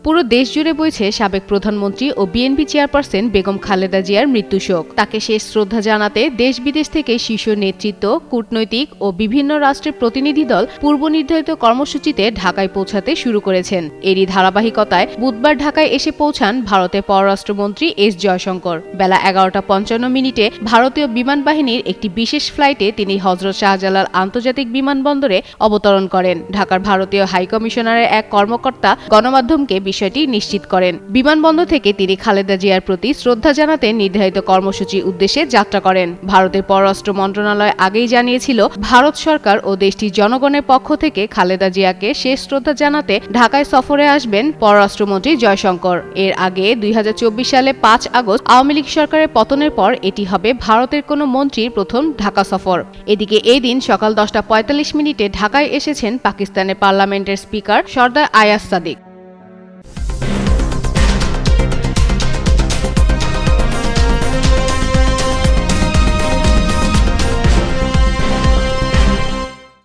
পুরো দেশ জুড়ে বইছে সাবেক প্রধানমন্ত্রী ও বিএনপি চেয়ারপারসন বেগম খালেদা জিয়ার মৃত্যু শোক। তাকে শেষ শ্রদ্ধা জানাতে দেশ বিদেশ থেকে শীর্ষ নেতৃত্ব, কূটনৈতিক ও বিভিন্ন রাষ্ট্রের প্রতিনিধি দল পূর্ব নির্ধারিত কর্মসূচিতে ঢাকায় পৌঁছাতে শুরু করেছেন। এরই ধারাবাহিকতায় বুধবার ঢাকায় এসে পৌঁছান ভারতের পররাষ্ট্রমন্ত্রী এস জয়শঙ্কর। বেলা 11:55 ভারতীয় বিমান বাহিনীর একটি বিশেষ ফ্লাইটে তিনি হযরত শাহজালাল আন্তর্জাতিক বিমানবন্দরে অবতরণ করেন। ঢাকার ভারতীয় হাইকমিশনারের এক কর্মকর্তা গণমাধ্যমকে বিষয়টি নিশ্চিত করেন। বিমানবন্দর থেকে তিনি খালেদা জিয়ার প্রতি শ্রদ্ধা জানাতে নির্ধারিত কর্মসূচির উদ্দেশ্যে যাত্রা করেন। ভারতের পররাষ্ট্র মন্ত্রণালয় আগেই জানিয়েছিল, ভারত সরকার ও দেশটির জনগণের পক্ষ থেকে খালেদা জিয়াকে শেষ শ্রদ্ধা জানাতে ঢাকায় সফরে আসবেন পররাষ্ট্রমন্ত্রী জয়শঙ্কর। এর আগে 2024 সালে 5 আগস্ট আওয়ামী লীগ সরকারের পতনের পর এটি হবে ভারতের কোনো মন্ত্রীর প্রথম ঢাকা সফর। এদিকে এই দিন সকাল 10:45 ঢাকায় এসেছেন পাকিস্তানের পার্লামেন্টের স্পিকার সরদার আয়াজ সাদিক।